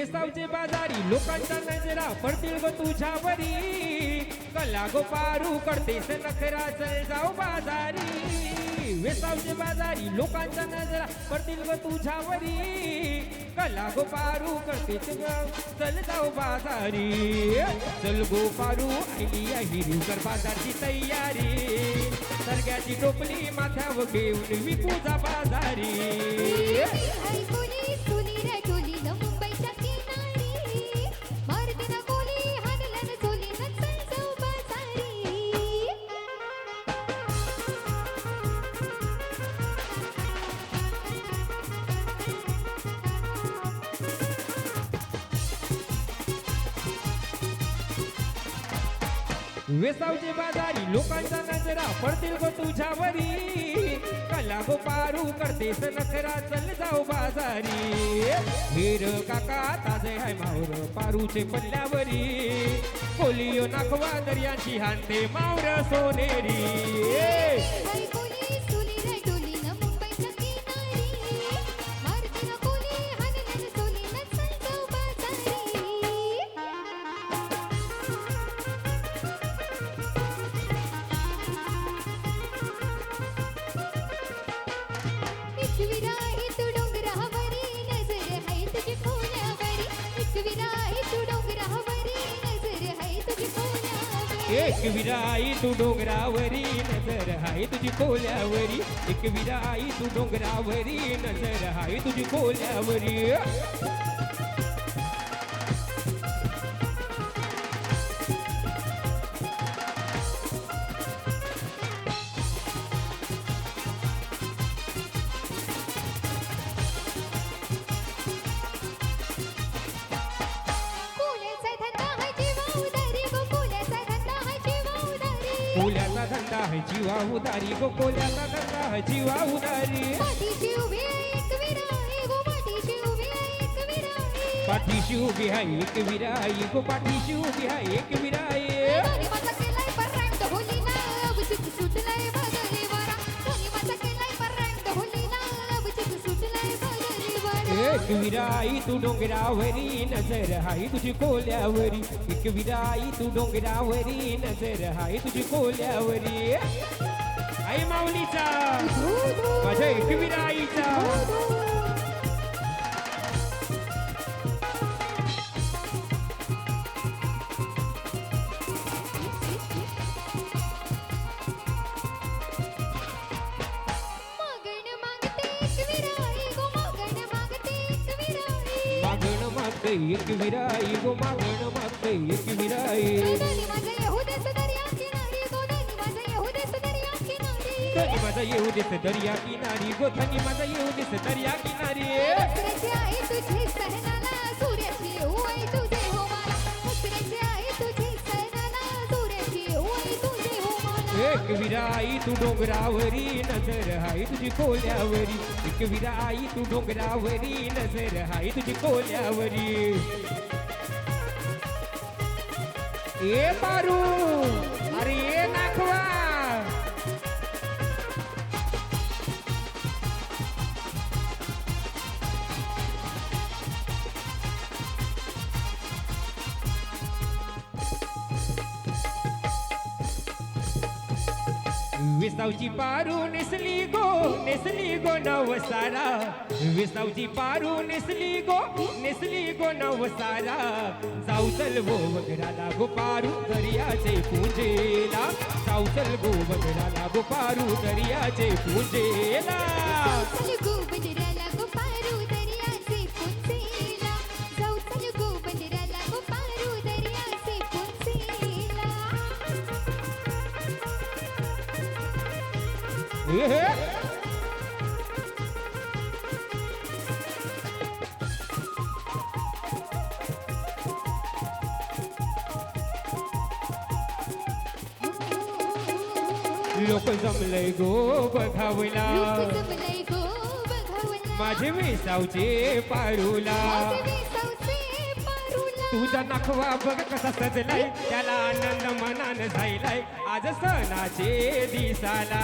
वेसावचे बाजारी लोकांच्या नजरा पडतील ग तुझ्यावरी कला गो पारू करतेस नखरा चल जाऊ बाजारी वेसावचे बाजारी लोकांच्या नजरा पडतील ग तुझ्यावरी कला गो पारू करतेस ग चल जाऊ बाजारी चल गो पारू आईली हिरकर बाजारची तयारी सरग्याची टोपली माथ्यावर घेऊन विकू जा बाजारी वेसावचे बाजारी लोकांच्या नजरा पडतील गो तुझ्यावरी कला गो पारू करतेस नखरा चल जाऊ बाजारी हीर काका ताजे हाय मावर पारूचे पल्ल्यावरी पोलिओ नाखवा दर्याची हानते मावर सोनेरी एक विराई तू डोंगरावरी नजर हाय तुझी कोल्यावरी एक विराई तू डोंगरावरी नजर हाय तुझी कोल्यावरी कोल्याचा धंदा है जीवा उदारी गो कोल्याचा धंदा है जीवा उदारी पाठीशी उभी आहे एक विराई गो पाठीशी उभी आहे एक विराई एक विराई तू डोंगरावरी नजर हाय तुझी कोल्यावरी एक विराई तू डोंगरावरी नजर हाय तुझी कोल्यावरी आई माऊलीचा माझ्या एक विराईचा एक विराई गो मागण मागते एक विराई धनी माझा येऊ देस दर्या किनारी गो धनी माझा येऊ देस दर्या किनारी गो धनी माझा येऊ देस दर्या किनारी दुसऱ्याची आहे तुझी सहनाला सूर्याची येऊ आई तुझे हो मला दुसऱ्याची आहे तुझी सहनाला सूर्याची येऊ आई तुझे हो मला एक विराई तू डोंगरावरी नजर हाय तुझी कोल्यावरी एक विराई तू डोंगरावरी नजर हाय तुझी कोल्यावरी ए पारू अरे ए नाखवा विसावची पारू नेसली गो नवसारा विसावची पारू नेसली गो नवसारा जाऊ चल गो वगराला गो पारू दर्याचे पूजेला जाऊ चल गो वगराला गो पारू दर्याचे पूजेला लोक जमलय गो बघावला माझे वेसावचे पारूला तुझा नखवा बघ कसा सजलाय त्याला आनंद मनान झालाय आज सणाचे दिसाला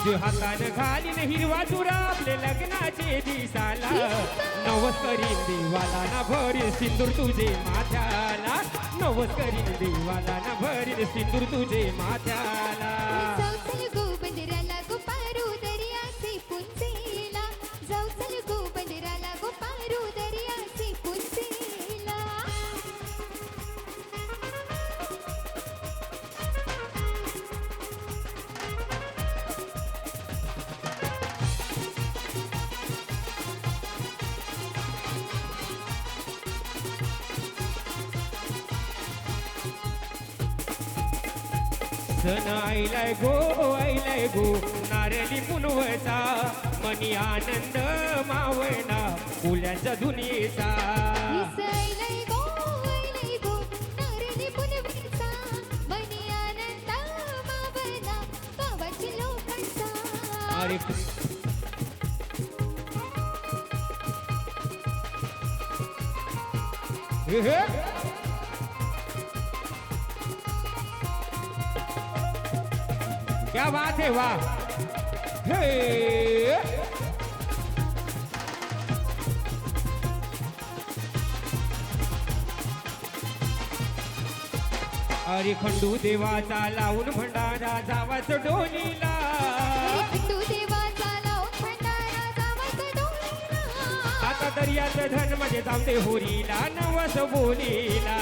तुझ्या हातानं घालीन हिरवा चुरा आपले लग्नाचे दिसाला नवस करीन देवाला ना भरीन सिंदूर तुझे माथ्याला नवस करीन देवाला ना भरीन सिंदूर तुझे माथ्याला जाऊ चल गो बंदराला गो पारू दर्याचे पुंचेला जाऊ चल गो बंदराला गो पारू दर्याचे पुंचेला सण आईलाय गो नारळी पुनवचा मनी आनंद मावळा फुल्याच्या दुनियेचा विसैलै गो नारळी पुनवेचा बनी आनंद मावळा गावाची लोकांचा अरे हे हे क्या बात है वाह हे अरे खंडू देवाचा लावून भंडारा जावाच डोलीला खंडू देवाचा लावून भंडारा जावाचा डोलीला आता दर्याचं धन म्हणजे जामते होरीला नवस बोलीला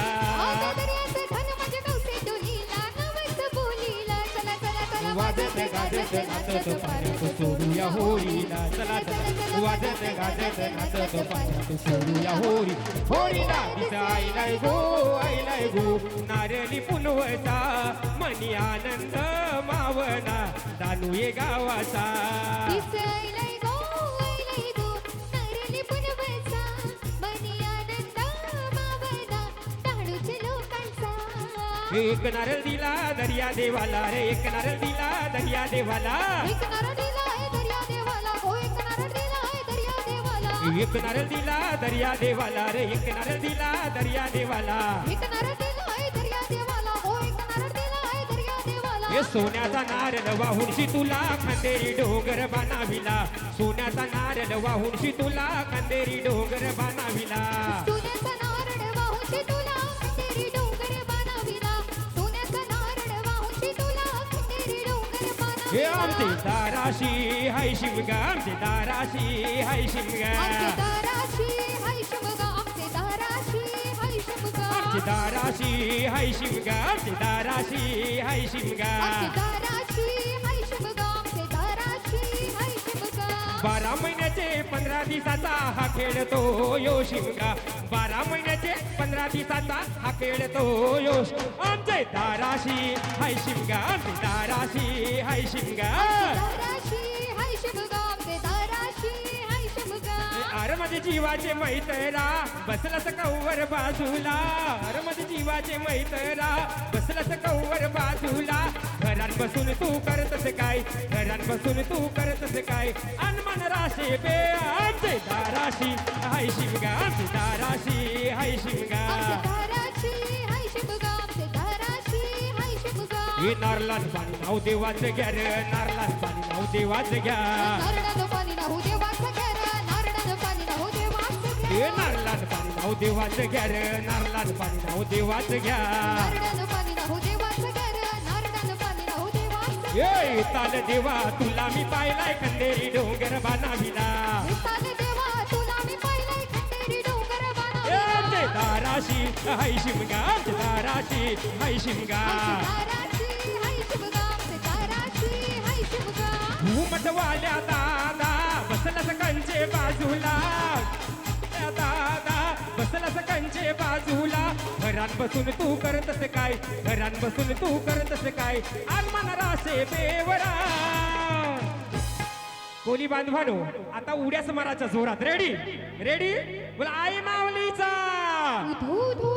आता दर्याचं धन म्हणजे गवसे डोलीला नवस बोलीला चला चला चला वाजत गाजत नाचत पाण्यात सोडूया होरीला चला चला वाजत गाजत नाचत पाण्यात सोडूया होरी होरीला तिचा आईलाय गो नारळी पुनवचा मनी आनंद मावना जाणू ये गावाचा विसैलै गो नारळी पुनवेचा बनी आनंद मावळा ताडूच्या लोकांचा एक नारळ दिला दर्या देवाला रे एक नारळ दिला दर्या देवाला एक नारळ दिला आहे दर्या देवाला हो एक नारळ दिला आहे दर्या देवाला एक नारळ दिला दर्या देवाला रे एक नारळ दिला दर्या देवाला एक नारळ दिला आहे दर्या देवाला हो एक नारळ दिला आहे दर्या देवाला हे सोन्याचा नारळ वाहूनशी तुला खांदेरी डोंगर बाणाविला सोन्याचा नारळ वाहूनशी तुला खांदेरी डोंगर बाणाविला सोन्याचा नारळ वाहूनशी तुला खंडेरी डोंगर बाणाविला सोन्याचा नारळ वाहूनशी तुला खंडेरी डोंगर हे बाणाविला आमचे दाराशी हाय शिमगा आमचे दाराशी हाय शिमगा आमचे दाराशी हाय शिमगा आमचे दाराशी हाय शिमगा आमचे दाराशी हाय शिमगा आमचे दाराशी हाय शिमगा आमचे दाराशी हाय शिमगा आमचे दाराशी हाय शिमगा 12 महिन्याचे 15 दिवसाचा हा खेळतो यो शिमगा 12 महिन्याचे 15 दिवसाचा हा खेळतो यो आमचे दाराशी हाय शिमगा आमचे दाराशी हाय शिमगा दाराशी हाय शिमगा आमचे दाराशी हाय शिमगा अरे माझे जीवाचे मैतरा बसलास कौवर बाजूला अरे माझे जीवाचे मैतरा बसलास कौवर बाजूला घरात बसून तू करतस काय घरात बसून तू करतस काय अनमन राशे बे आमचे दाराशी हाय शिमगा आमचे दाराशी हाय शिमगा आमचे दाराशी हाय शिमगा आमचे दाराशी हाय शिमगा हे नारलान पाणी नाव देवाचं घ्या रे नारलान पाणी नाव देवाचं घ्या नारळाचं पाणी नाहू देवाचं घ्या नारळाचं पाणी नाहू देवाचं घ्या हे नारलान पाणी नाव देवाचं घ्या रे नारलान पाणी नाव देवाचं घ्या नारळाचं पाणी नाहू देवाचं घ्या नारळाचं पाणी नाहू देवाचं घ्या ये ताल देवा तुला मी पाहिलाय खंडेरी डोंगर बाणाविला विसाल देवा तुला मी पाहिलंय खंडेरी डोंगर ए बाणाविला आमचे दाराशी हाय शिमगा आमचे दाराशी हाय शिमगा दाराशी हाय शिमगा आमचे दाराशी हाय शिमगा घुमटवाल्या दादा बसला सकाळचे बाजूला दादा बसला सकाळचे बाजूला घरात बसून तू करतस काय घरात बसून तू करतस काय आत्मन रासे बेवरा कोली बांधवानो आता उड्याच माराच्या जोरात रेडी रेडी बोला आई माऊलीचा धू धू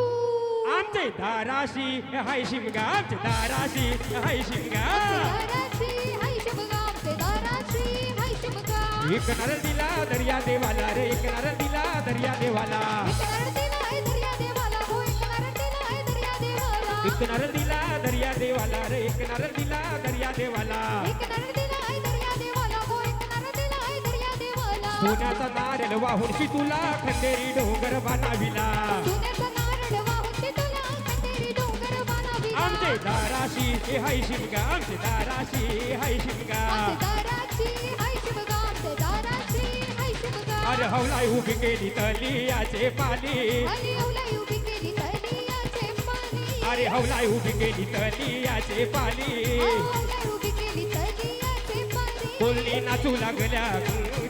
आमचे दाराशी हाय शिमगा आमचे दाराशी हाय शिमगा दाराशी हाय शिमगा आमचे दाराशी हाय शिमगा एक नारळ दिला दर्या देवाला रे एक नारळ दिला दर्या देवाला एक नारळ दिला आहे दर्या देवाला हो एक नारळ दिला आहे दर्या देवाला एक नारळ दिला दर्या देवाला रे एक नारळ दिला दर्या देवाला एक नारळ दिला आहे दर्या सोन्याचा नारळ वाहून शी तुला खंडेरी डोंगर बनाविला सोन्याचा नारळ वाहून ते तुला खंडेरी डोंगर बनाविला. आमचे दाराशी हे हाय शिमगा आमचे दाराशी हाय शिमगा आमच्या दाराची हाय शिवगा, आमच्या दाराची हाय शिवगा. अरे हवलाय उभी केली तलियाचे पाली आली अवलाई उभी केली तलियाचे पाणी. अरे हवलाय उभी केली तलियाचे पाली अवलाई उभी केली तलियाचे पाणी. कोल्ली नाचू लागल्या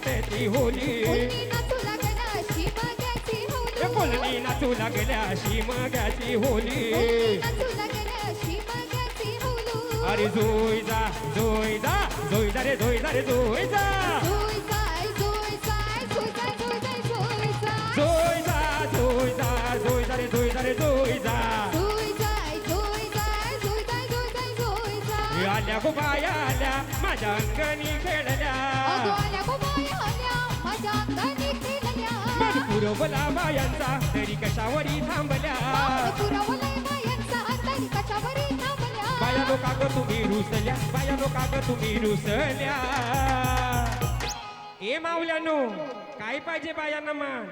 त्याची होली कोणी नाचू लागला शिमग्याची होली. कोल्ली नाचू लागल्या शिमग्याची होली कोणी नाचू लागला शिमग्याची होली. अरे जोय जा जोय जा जोय जा रे जोय जा रे जोय जा जोय जाय, जोय जाय, जोय जाय, जोय जाय, जोय जाय. जोय जा जोय जा जोय जा रे जोय जा रे जोय जा जोय जाय, जोय जाय, जोय जाय, जोय जाय, जोय जाय. आल्या गो बाया आल्या माझ्या अंगणी खेळल्या अगो आल्या गो बाया आल्या, माझ्या अंगाने खेळल्या. मन पुरवला बायांचा तरी कशावरी थांबल्या मान पुरवलाय बायांचा, अंतरी कशावरी थांबल्या. बाया लोका ग तुम्ही रुसल्या बाया लोका ग तुम्ही रुसल्या ए मावल्यानो काय पाहिजे बायांना मान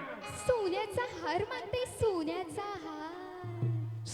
सोन्याचा हार मानते, सोन्याचा हार.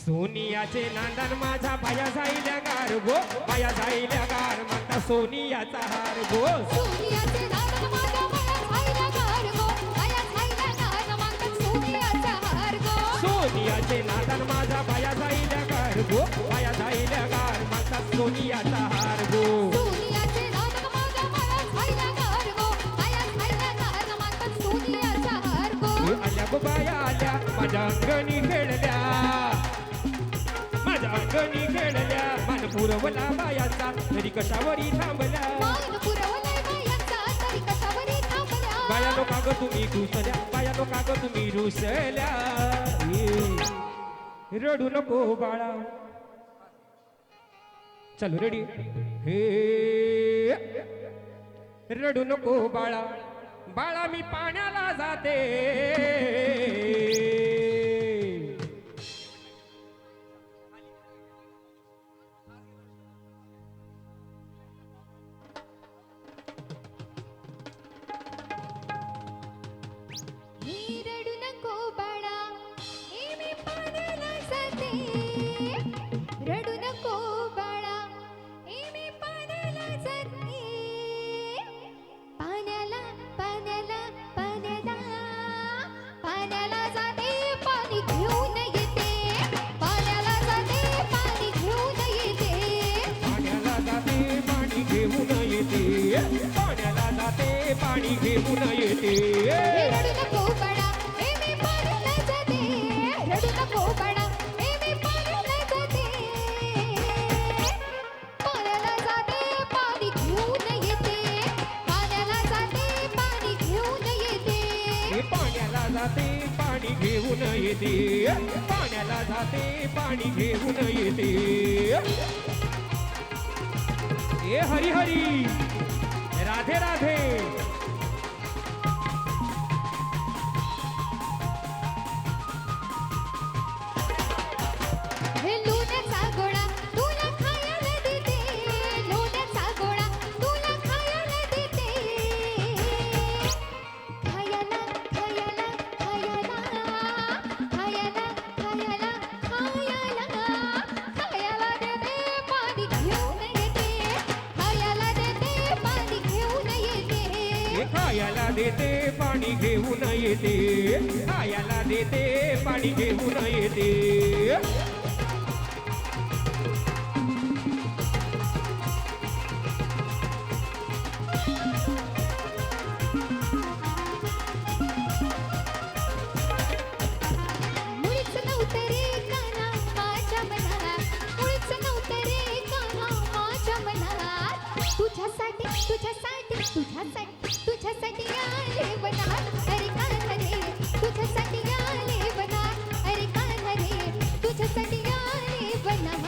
सोनियाचे नांदन माझा बाया जाईल्या गार गो बाया जाईल्या गार म्हणता सोनियाचा हार गो सोनियाचे नारळ माझ्या बाया खायला गार गो, बाया खायला गार मागतात सोनियाचा हार गो. सोनियाचे नांदन माझा बाया जाईल्या गार गो बाया जाईल्या गार म्हणता सोनियाचा हार गो सोनियाचे नारळ माझ्या बाया खायला गार गो, बाया खायला गार मागतात सोनियाचा हार गो. आल्या गो बाया आल्या माझ्या अंगणी खेळल्या माझ्या अंगणी खेळल्या मन पुरवला बायाचा तरी कशावरी थांबल्या मान पुरवलाय बायांचा, तरी कशावरी थांबल्या. बाया लोका ग तुम्ही रुसल्या बाया लोका ग तुम्ही रुसल्या ए, रडू नको बाळा चलो रेडी हे रडू नको बाळा बाळा मी पाण्याला जाते मी रडू नको बाळा, हे मी पाण्याला जाते. रडू नको बाळा, हे मी पाण्याला जाते. पाण्याला पाण्याला पाण्याला पाण्याला जाते, पाणी घेऊन येते. पाण्याला जाते, पाणी घेऊन येते. पाण्याला जाते पाणी घेऊन येते पाण्याला जाते पाणी घेऊन येते हे रडू नको बाळा, हे मी पाण्याला जाते. रडू नको बाळा, हे मी पाण्याला जाते. पाण्याला जाते, पाणी घेऊन येते. पाण्याला जाते, पाणी घेऊन येते. पाण्याला जाते पाणी घेऊन येते पाण्याला जाते पाणी घेऊन येते ए हरी हरी राधे राधे हे लोण्याचा गोळा तुला खायला देते. लोण्याचा गोळा तुला खायला देते. खायला खायला खायला खायला खायला खायला खायला देते, पाणी घेऊन येते. खायला देते, पाणी घेऊन येते. ए खायला देते पाणी घेऊन येते खायला देते पाणी घेऊन येते मुळीच नव्हतं रे काना माझ्या मनात. मुळीच नव्हतं रे काना माझ्या मनात. तुझ्यासाठी तुझ्यासाठी तुझ्यासाठी तुझ्यासाठी आले वनात. अरे कान्हा रे तुझ्यासाठी आले वनात. अरे कान्हा रे तुझ्यासाठी आले वनात.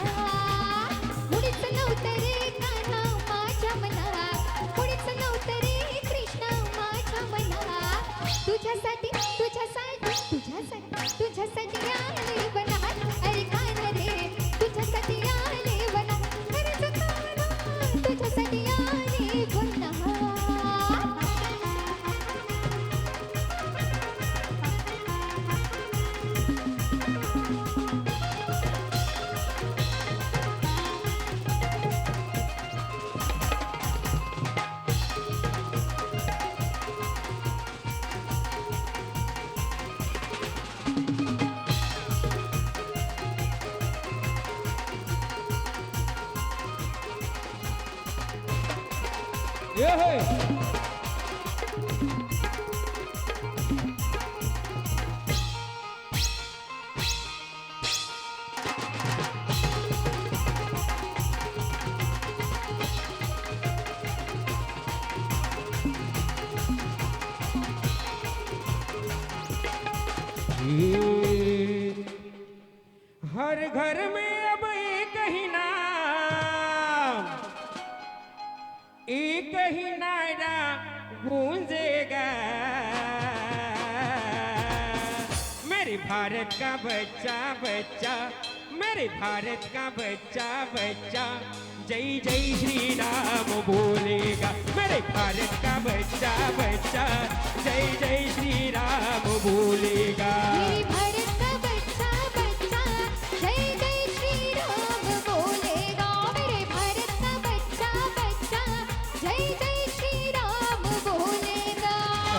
मुळीच नव्हतं रे कान्हा माझ्या मनात. मुळीच नव्हतं रे कृष्णा माझ्या मनात. तुझ्यासाठी तुझ्यासाठी तुझ्यासाठी तुझ्यासाठी आले वनात. अरे कान्हा रे तुझ्यासाठी आले वनात. अरे कान्हा तुझ्यासाठी आले वनात. ये है हर घर में अब एक ही नाम, एक ही नारा गूंजेगा, मेरे भारत का बच्चा बच्चा, मेरे भारत का बच्चा बच्चा जय जय श्री राम बोलेगा, मेरे भारत का बच्चा बच्चा जय जय श्री राम बोलेगा। मेरे भारत का बच्चा बच्चा जय जय श्री राम बोलेगा, मेरे भारत का बच्चा बच्चा जय जय श्री राम बोलेगा।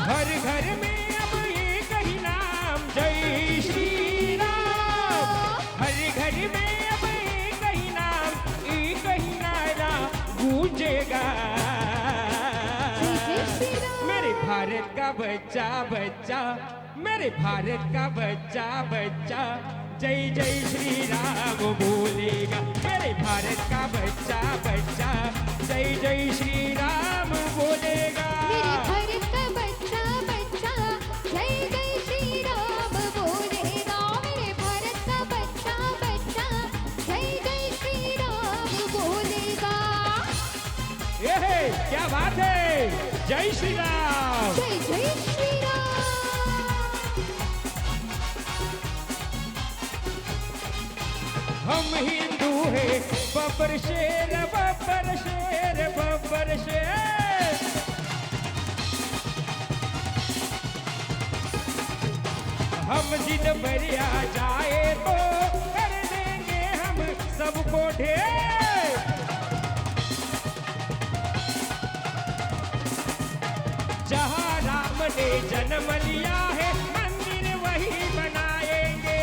हर घर में अब एक ही नाम जय श्री राम, हर घर में अब एक ही नाम, एक ही नारा गूंजेगा, जय श्री राम। मेरे भारत का बच्चा बच्चा, मेरे भारत का बच्चा बच्चा जय जय श्री राम बोलेगा, मेरे भारत का बच्चा बच्चा जय जय श्री राम बोलेगा। मेरे भारत का बच्चा बच्चा जय जय श्री राम बोलेगा, मेरे भारत का बच्चा बच्चा जय जय श्री राम बोलेगा। ये है क्या बात है, जय श्री राम। जय जय श्री राम। हम हिंदू है बब्बर शेर बब्बर शेर बब्बर शेर, हम जिद पर आ जाए तो कर देंगे हम सबको ढेर, जहाँ राम ने जन्म लिया है मंदिर वही बनाएंगे,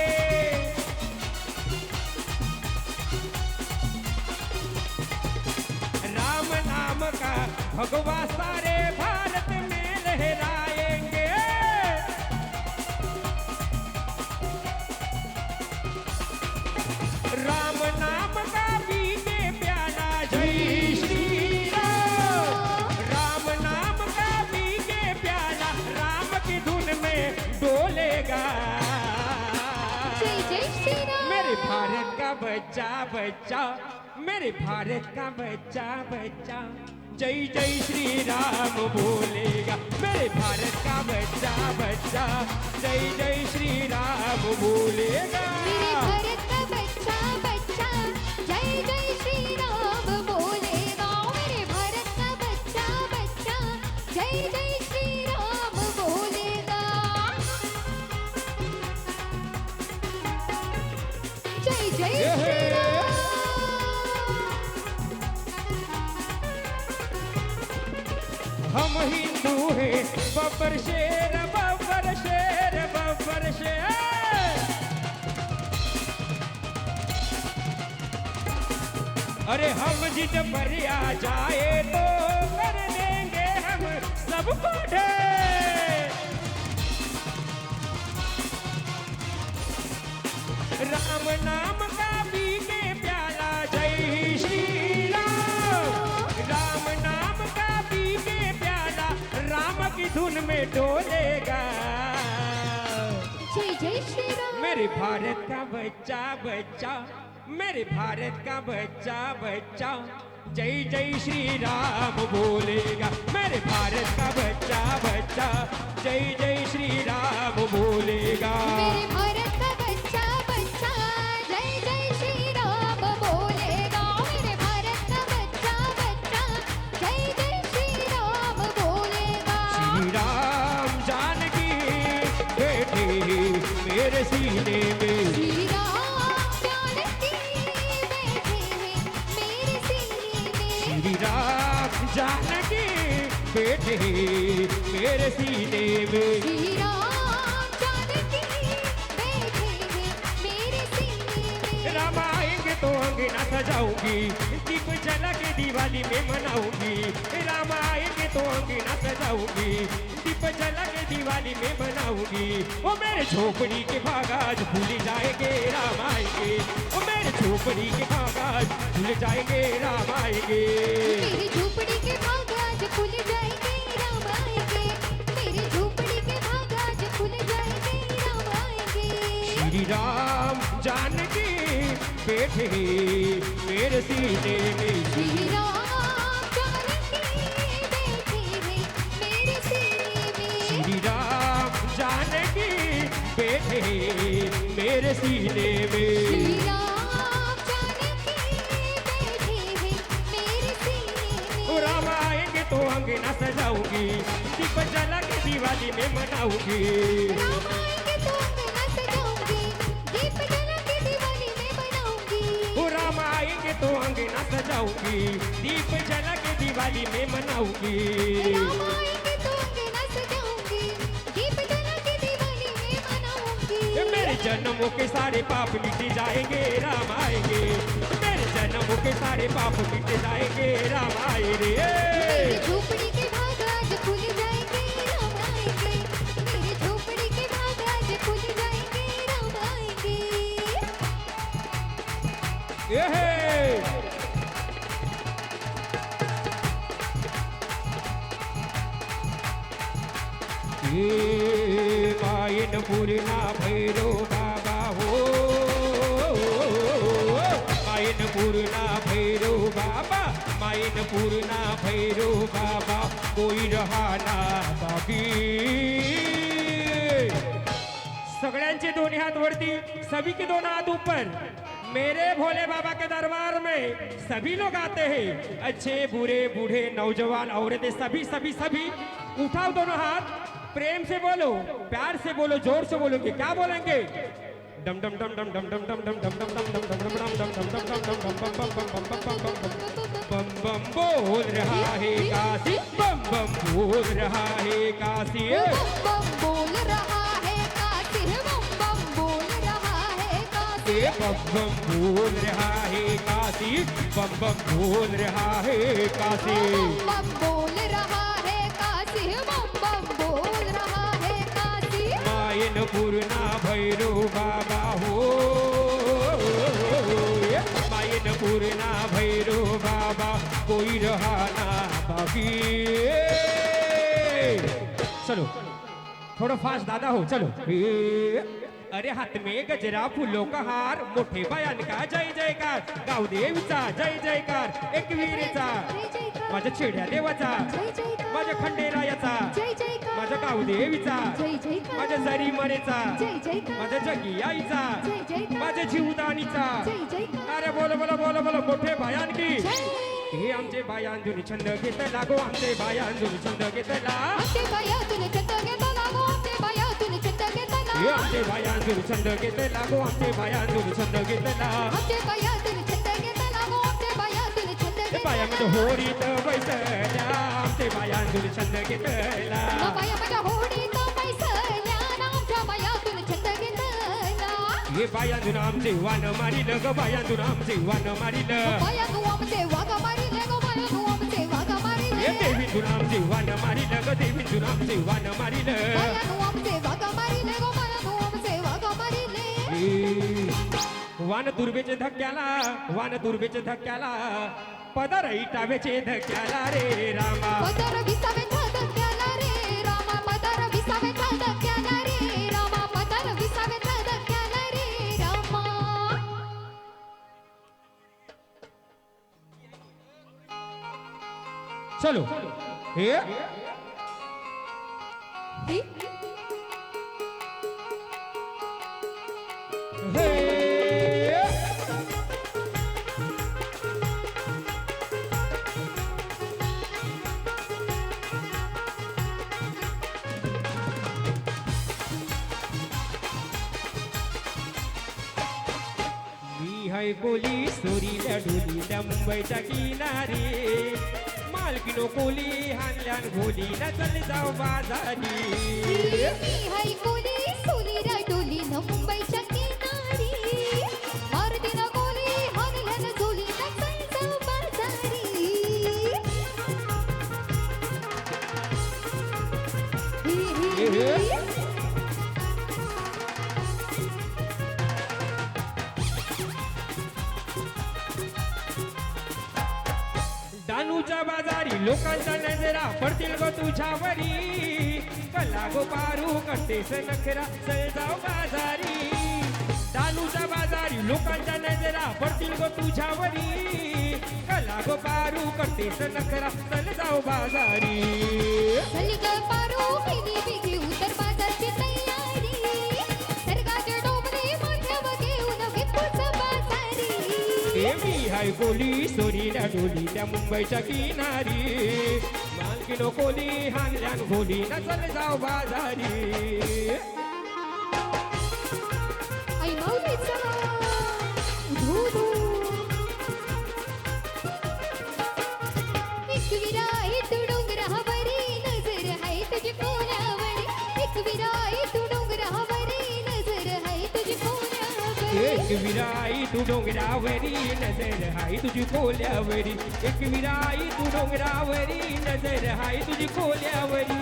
राम नाम का भगवा सारे भारत में लहराएंगे, राम नाम का पीके प्याला जय श्री राम, राम नाम का पीके प्याला राम की धुन में डोलेगा, जय जय श्री राम। मेरे भारत का बच्चा बच्चा, मेरे भारत का बच्चा बच्चा जय जय श्री राम बोलेगा, मेरे भारत का बच्चा बच्चा जय जय श्री राम बोलेगा। मेरे भारत का बच्चा बच्चा जय जय श्री राम बोलेगा, मेरे भारत का बच्चा बच्चा जय जय श्री राम बोलेगा। जय जय श्री राम। हम हिंदू हैं बब्बर शेर बब्बर शेर बब्बर शेर, अरे हम जिद पर आ जाए तो कर देंगे हम सबको ढेर, राम नाम का पीके प्याला जय श्री राम, राम नाम का पीके प्याला राम की धुन में डोलेगा, जय जय श्री राम। मेरे भारत का बच्चा बच्चा, मेरे भारत का बच्चा बच्चा जय जय श्री राम बोलेगा, मेरे भारत का बच्चा बच्चा जय जय श्री राम बोलेगा। मेरे भारत का बच्चा बच्चा जय जय श्री राम बोलेगा, मेरे भारत का बच्चा बच्चा जय जय श्री राम बोलेगा। श्री राम जानकी बैठे मेरे सीने में, श्री राम जानकी बैठे हैं मेरे सीने में, श्री राम जानकी बैठे मेरे सीने में, श्री राम जानकी बैठे हैं मेरे सीने में। राम आएंगे तो अंगना सजाऊंगी, दीप जला के दिवाली में मनाऊंगी। राम आएंगे तो अंगना सजाऊंगी, दीप जला के दिवाली में मनाऊंगी। ओ मेरे झोपड़ी के बागाज भूल जाएंगे राम आएंगे, ओ मेरे झोपड़ी के बागाज भूल जाएंगे राम आएंगे। मेरी झोपड़ी के भाग आज खुल जाएंगे राम आएंगे, मेरी झोपड़ी के भाग आज खुल जाएंगे राम आएंगे। श्री राम जानकी बैठे मेरे सीने में, श्री राम जानकी बैठे हैं मेरे सीने में। श्री राम जानकी बैठे मेरे सीने में। श्री राम जानकी बैठे हैं मेरे सीने में। ओ राम आएंगे तो अंगना सजाऊंगी, दीप जला के दिवाली में मनाऊंगी। राम आएंगे तो अंगना सजाऊंगी, दीप जला के दिवाली में बनाऊंगी। ओ राम आएंगे तो अंगना सजाऊंगी, दीप जला के दिवाली में मनाऊंगी। राम आएंगे तो अंगना सजाऊंगी, दीप जला के दिवाली में मनाऊंगी। ये मेरे जन्मों के सारे पाप मिट जाएंगे राम आएंगे, मेरे जन्मों के सारे पाप मिट जाएंगे राम आएंगे। मेरी झोपड़ी के भाग आज खुल जाएंगे राम आएंगे, मेरी झोपड़ी के भाग आज खुल जाएंगे राम आएंगे। ये है ये मायन पूर्णा भैरो बाबा हो, मायन पूर्णा भैरो बाबा, मायन पूर्णा भैरो बाबा, कोई रहा ना बाकी। सगळ्यांचे दोन्ही हात वरती, सभी के दोनों हाथ ऊपर। मेरे भोले बाबा के दरबार में सभी लोग आते हैं, अच्छे बुरे बूढ़े नौजवान औरतें, सभी सभी सभी। उठाओ दोनों हाथ, प्रेम से बोलो, प्यार से बोलो, जोर से बोलोगे। क्या बोलेंगे? डम डम डम डम डम डम डम डम डम डम डम डम डम डम डम डम डम डम डम बम बम बम बम बम बम बम बम बम बोल रहा है काशी, बम बम बोल रहा है काशी। बम बम बोल रहा है काशी, बम बम बोल रहा है काशी। बम बम बोल रहा है काशी, बम बम बोल रहा है काशी। बम बम बोल रहा है काशी, बम बम बोल रहा है काशी। मायन पूर्णा भैरो बाबा हो, मायन पूर्णा भैरो बाबा, कोई रहा ना बाकी। चलो थोड़ा फास्ट दादा हो, चलो। अरे हाथ में गजरा फुलों का हार, मोठे बयान का जय जयकार, गावदेवीचा जय जयकार, एकवीरेचा, जय जयकार, माझ्या छेड्या देवाचा, जय जयकार, माझ्या खंडेरायाचा, जय जयकार, माझ्या गावदेवीचा, जय जयकार, माझ्या जरी मरेचा, जय जयकार, माझ्या जगी आईचा, जय जयकार, माझ्या जीवदानीचा। जय जयकार। अरे बोलो बोलो बोलो बोलो, मोठे बायान की जय। हे आमचे बायांजून छंद घेतला गो, आमचे बायांजून छंद घेतला, आमचे बायातून छंद घेतला गो, आमचे बायातून छंद घेतला, हे आमचे बायांजून छंद घेतला गो, आमचे बायांजून छंद घेतला। आमचे बायातून छंद घेतला गो, आमचे बायातून छंद ते घेतला। बायामध्ये होडीत बैसल्या, आमचे बायांजून छंद घेतला, बाया माझ्या होडीत बैसल्या, आमच्या बायातून छंद घेतला। हे बायांजून आमचे वान मारिल ग, बायांजून आमचे वान मारिल, बायातून आमचे वाघ मारिले गो, बायातून आमचे वाघ हे मारिले, देवीतून आमचे वान मारिल ग, देवीतून आमचे वान मारिल। बायातून आमचे वाघ मारिले गो, बायातून आमचे वाघ मारिले। वान दुर्बेचे धक्क्याला, वान दुर्बेचे धक्क्याला, पदर इटावेचे धक्क्याला रे रामा। पदर विसावेच्या धक्क्याला रे रामा, पदर विसावेच्या धक्क्याला रे रामा, पदर विसावेच्या धक्क्याला रे रामा। चलो हे ही? हे मी हाय कोली सोरीला डोलीला मुंबईच्या किनारी, मालकीनो कोली हानल्यान घोली न चल जाऊ बाजारी। मी हाय कोली सोली रा डोली न मुंबईच्या किनारी, मारती न कोली हानल्यान दानूचा बाजारी लोकांच्या नजरा पडतील ग तुझ्यावरी कला गो पारू करतेस नखरा चल जाऊ बाजारी दानूचा बाजारी लोकांच्या नजरा पडतील ग तुझ्यावरी कला गो पारू करतेस नखरा चल जाऊ बाजारी चल ग पारू बिगी बिगी उतर बाजारची तयारी सरगाचे डोंबरे माथ्यावर घेऊन विपुच बाजारी मी हाय कोली सोनीला डोली त्या मुंबईच्या किनारी मालकीनो कोली हानल्यान गोली न चल जाऊ बाजारी आई माऊलीचा धू धू एक विराई तू डोंगरावरी नजर आहे तुझी कोल्यावरी एक विराई तू डोंगरावरी नजर आहे तुझी कोल्यावरी एक विराई तू डोंगरावरी नजर हाय तुझी कोल्यावरी एक विराई तू डोंगरावरी नजर हाय तुझी कोल्यावरी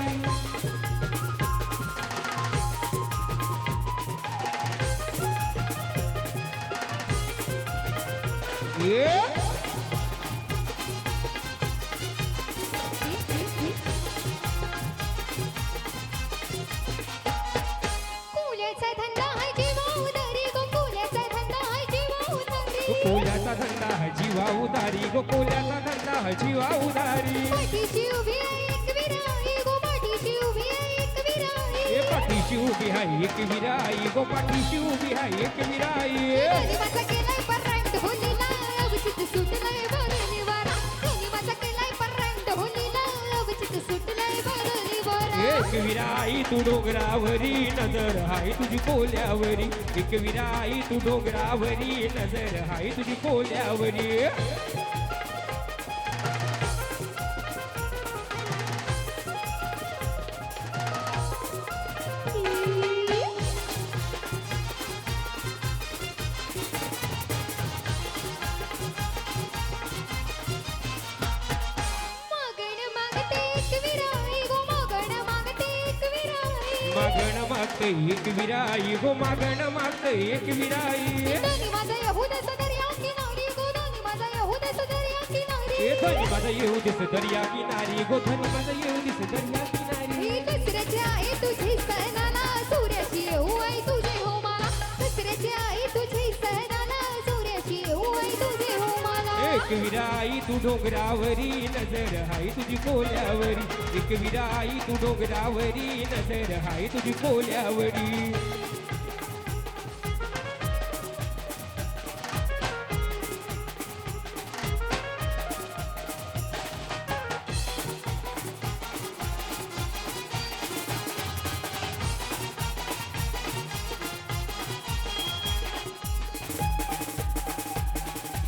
कोल्याचा धंदा आहे जीवा उदारी गो कोल्याचा धंदा आहे जीवा उदारी कोल्याचा धंदा है जीवा उदारी गो कोल्याचा धंदा है जीवा उदारी पाठीशी उभी आहे एक विराई गो पाठीशी उभी आहे एक विराई ए पाठीशी उभी आहे एक विराई गो पाठीशी उभी आहे एक विराई गनिमाचा केलाय पररांड होलीला अवचित सुटलाय बरणी वारा गनिमाचा केलाय पररांड होलीला अवचित सुटलाय बरणी वारा एक विराई तू डोंगरावरी नजर हाय तुझी कोल्यावरी एक विराई तू डोंगरावरी नजर हाय तुझी कोल्यावरी मागण मागते एक विराई गो मागण मागते एक विराई मागण मागते एक विराई गो मागण मागते एक विराई धनी माझा यहुदाचा दर्या किनारी गो धनी माझा यहुदाचा दर्या किनारी ए धनी माझा येऊ दिस दर्या किनारी गो धनी माझा येऊ दिस दर्या किनारी ही दसऱ्याची आहे तुझी सणाला सूर्याची येऊ आई तुझे हो मला दसऱ्याची आहे तुझी सणाला सूर्याची येऊ आई तुझे हो मला एक विराई तू डोंगरावरी नजर हाय तुझी कोल्यावरी एक विराई तू डोंगरावरी नजर हाय तुझी कोल्यावरी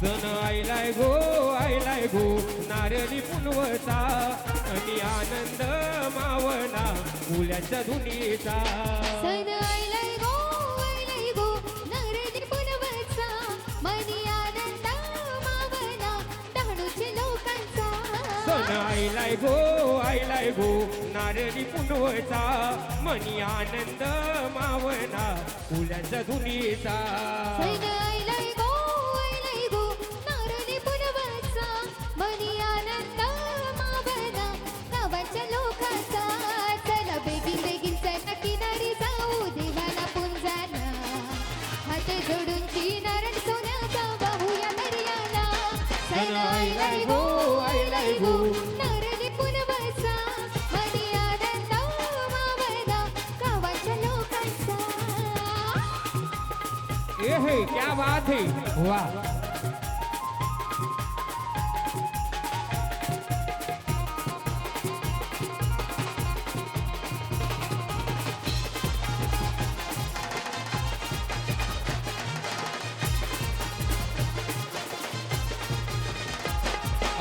सण आयलाय गो नारळी पुनवता आणि आनंद मावना फुल्याच्या धुनीचा सण आयलाय गो नरली पुनवचा मनी आनंद मावना डहाणूचे लोकांचा सण आयलाय गो नारळी पुनवता मनी आनंद मावना फुल्याच्या धुनीचा सण आयलाय गो नरली पुनवचा मनी आनंद मावना गावाच्या लोकांचा चला बेगीन बेगीन चला किनारी जाऊ देवाला पुंजाना हात जोडून किनारण सोन्याचा वाहूया दर्याला सण आयलाय गो नरली पुनवचा मनी आनंद मावना गावाच्या लोकांचा ए हे क्या बात है वाह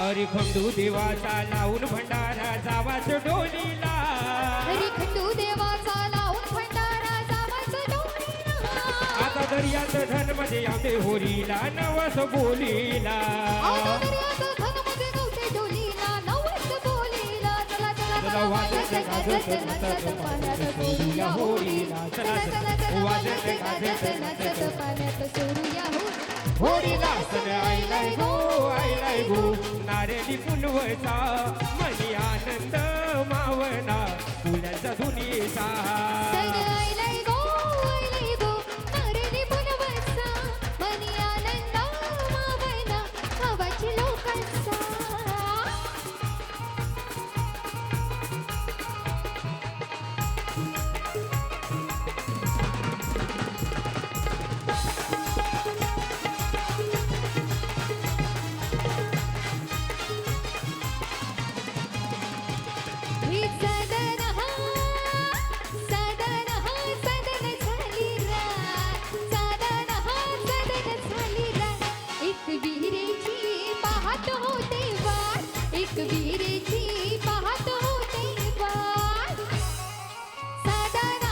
अरे खंडू देवाचा लावून भंडारा जावाच डोलीला हरी खंडू देवाचा लावून भंडारा जावाच डोलीला आता दर्यात धन मध्ये आते होरीला नवस बोलीला आता दर्यात धन मध्ये गवते डोलीला नवस बोलीला चला चला चला वाजत गाजत नाचत पाण्यात सोडूया होळीला चला चला वाजत गाजत नाचत पाण्यात सोडूया होळीला सण आईलाय गो नारळी पुनवचा मनी आनंद मावना फुलांचा धुनीचा सण आयलाय गो नारळी पुनवचा मनी आनंद मावना गावाची लोकांचा ही सदन सदन झाली रात सदन झाली रात एक विहिरीची पाहत होते वाट एक विहिरीची पाहत होते वाट सदन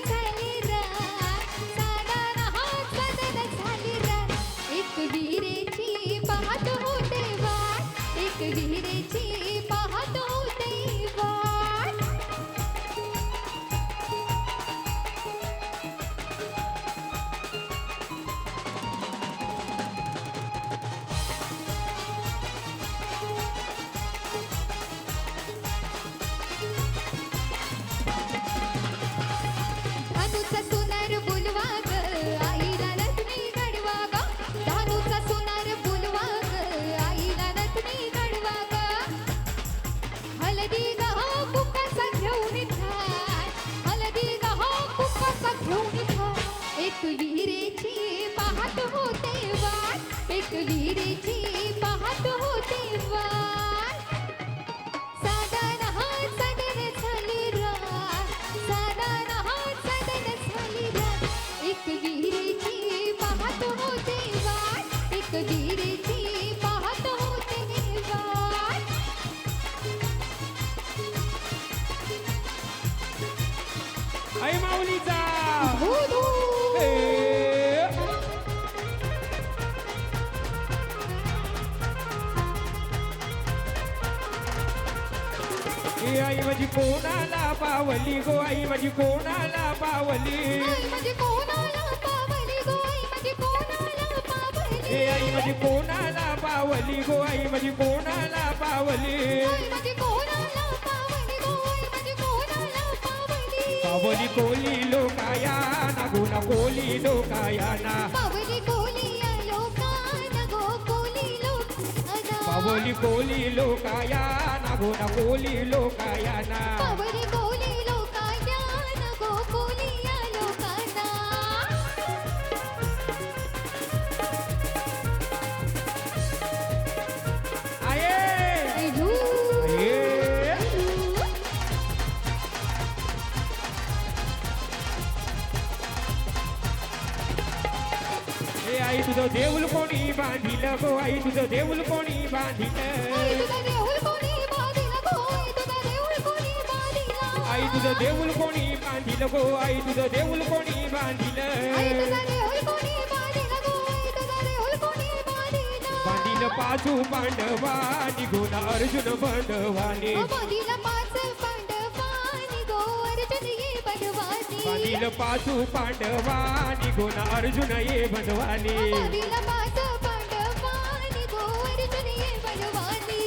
झाली रात सदन झाली रात एक विहिरीची पाहत होते वाट एक विहिरीची पाहत होते वाट धानूचा सोनार बोलवा ग आईला रत्नी गाडवा ग धानूचा सोनार बोलवा ग आईला रत्नी गाडवा ग हलदी ग कुकाचा घेऊन थाट हलदी ग कुकाचा घेऊन थाट एक विहिरीची पाहत होते वाट एक विहिरीची पाहत होते वाट सदन झाली रात सदन झाली रात एक विहिरीची पाहत होते वाट एक विहिरीची पाहत होते वाट आई माऊलीचा धू धू ए. ए आई माझी कोणाला पावली गो आई माझी कोणाला पावली आई माझी कोणाला पावली गो आई माझी कोणाला पावली ए आई माझी कोणाला पावली गो आई माझी कोणाला पावली आई माझी कोणाला पावली गो आई माझी कोणाला पावली पावली कोली लोकाया नागुना कोली लोकाया ना पावली कोलिया लोकांना गो कोली लोकांना पावली कोली लोकाया नागुना कोली लोकाया ना पावली कोली लोकांना गो कोलिया लोकांना आये धू आये ए आई तुझं देऊल कोणी बांधिलं गो आई तुझं देऊल कोणी आई बांधिलं तुझा देऊळ कोणी बांधिला गो आई तुझा देऊळ कोणी बांधिला आई तुझं देऊल कोणी बांधिलं गो आई तुझं देऊल कोणी आई बांधिलं तुझा देऊळ कोणी बांधिला गो आई तुझा देऊळ कोणी बांधिला बांधिलं पाचू पांडवा निघून अर्जुन बंधवाने बांधिला पाच पांडवानी गो अर्जुन ये बंधवानी बांधिलं पाचू पांडवा निघून अर्जुन ये बंधवाने बांधिला पाच पांडवानी गो अर्जुन ये बंधवानी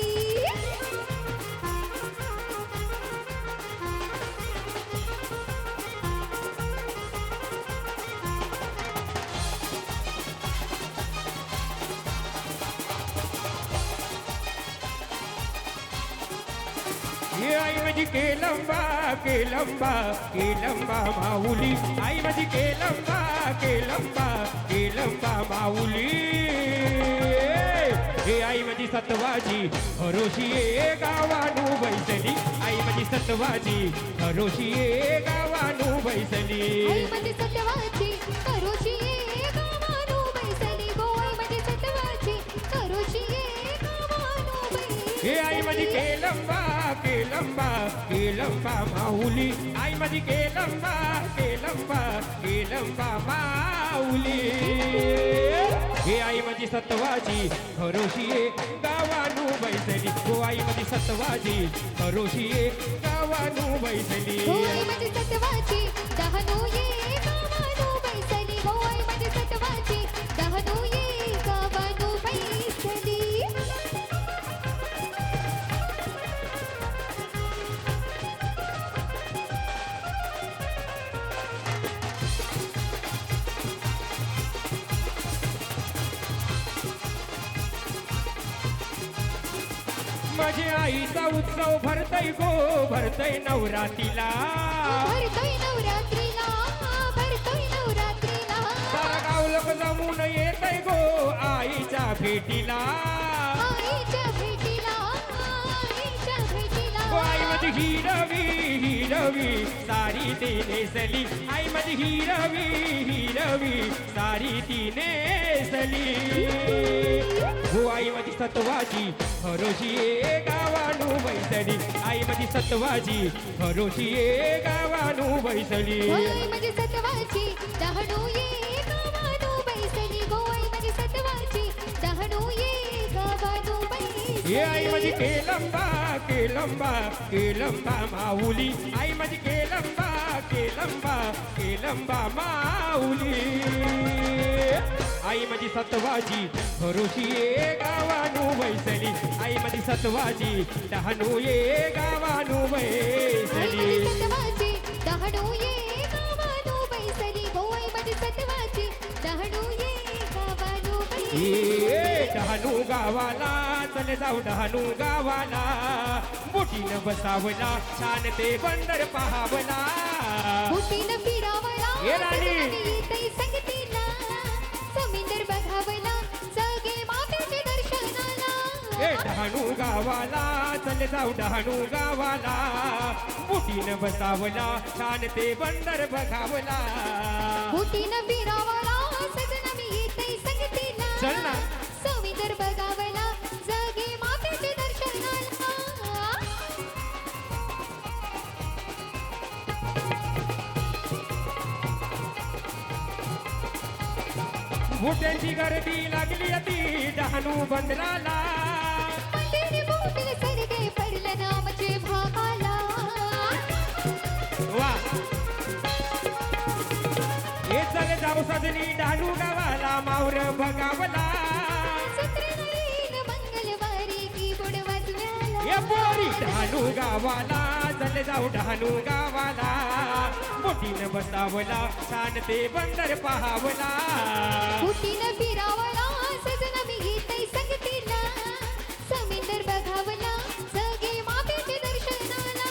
हे आई माझी केलंबा केलंबा केलंबा माऊली आई माझी केलंबा केलंबा केलंबा माऊली हे आई माझी सत्वाजी हरोशी ये गावानू बैसली आई माझी सत्वाजी हरोशी ये गावानू बैसली आई माझी सत्वाची करोशी ये गावानू बैसली गो आई माझी सत्वाची करोशी ये गावानू बैसली हे आई माझी केलंबा केलंबा केलंबा माऊली आई माझी केलंबा केलंबा केलंबा माऊली हे आई माझी सत्वाची खरोशी ये गावानू बैसली हो आई माझी सत्वाची खरोशी ये गावानू बैसली होय माझी सत्वाची डहाणू ये गावानू बैसली होय माझी सत्वाची डहाणू ये गावानू बैसली माझी आईचा उत्सव भरतय गो भरतय नवरातीला भरतोय नवरात्रीला भरतोय नवरात्रीला सारा गाव लोक जमून येतय गो आईच्या भेटीला आईच्या भेटीला आईच्या भेटीला हो आई माझी हिरवी सारी ती नेसली आई माझी हिरवी सारी ती नेसली हो आई माझी सत्वाची खरोशी ये गावानू बैसली आई माझी सत्वाची खरोशी ये गावानू बैसली होय माझी सत्वाची डहाणू ये गावानू बैसली होय माझी सत्वाची डहाणू ये गावानू बैसली ये आई माझी केलंबा केलंबा केलंबा माऊली आई माझी केलंबा केलंबा केलंबा माऊली आई माझी सत्वाची खरोशी ये गावानू बैसली आई माझी सत्वाची डहाणू ये गावानू होय बैसली माझी सत्वाची डहाणू ये गावानू बैसली होय माझी सत्वाची डहाणू ये गावानू बैसली ए डहाणू गावाला चल जाऊ डहाणू गावाला बोटीनं बसावला छान ते बंदर पहावला बोटीनं फिरावला ये राणी. येतंय संगतीला समुंदर बघावला सगळे मातेचे दर्शनाला ए डहाणू गावाला चल जाऊ डहाणू गावाला बोटीनं बसावला छान ते बंदर बघावला बोटीनं फिरावला सजना मी येतंय संगतीला चल ना. समुंदर बघावला सगळे मातेचे दर्शनाला बोट्यांची गर्दी लागली ती डहाणू बंदराला मंदिर बोटील सरगे पडलं नामचे भागाला वा हे चल जाऊ सजनी डहाणू गावाला मावर बघावला सत्रनळीन मंगलवारी कीबोर्ड वाजवायला या पोरी डहाणू गावाला चल जाऊ डहाणू गावाला बोटीनं बसावला छान ते बंदर पहावला बोटीनं फिरावला सजना मी येतंय संगतीला समुंदर बघावला सगळे मातेचे दर्शनाला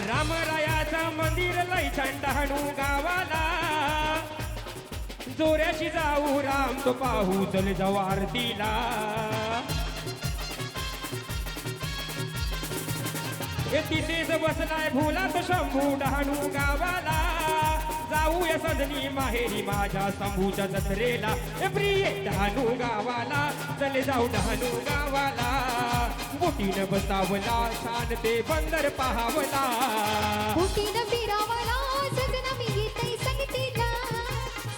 रामरायाचं मंदिर लय छान डहाणू गावाला जोऱ्याशी जाऊ राम तो पाहू चल जाऊ आरतीला हे तिथेच बसलाय भोला तो शंभू डहाणू गावाला जाऊया सजनी माहेरी माझ्या शंभूच्या जत्रेला हे प्रिय डहाणू गावाला चले जाऊ डहाणू गावाला बोटीनं बसावला छान ते बंदर पहावला बोटीनं फिरावला सजना मी येतंय संगतीला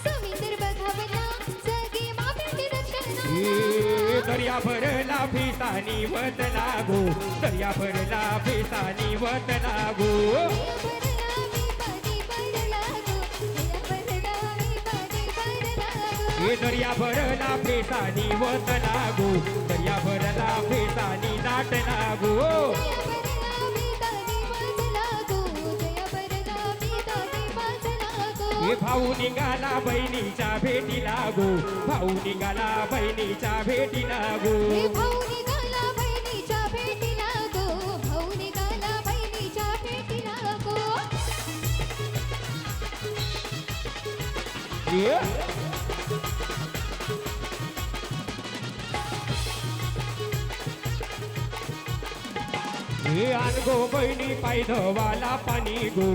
समुंदर बघावला सगळे मातेचे दर्शनाला ए दर्या भरला फेसानी वत लागो दर्या भरला फेसानी वत लागो ए दर्या भरला फेसानी वत लागो दर्या भरला फेसानी नाट लागो ए भाऊ निघाला बहिणीच्या भेटी लागो भाऊ निघाला बहिणीच्या भेटी लागो ए हे अनगो बहिणी पाय धवाला पाणी गो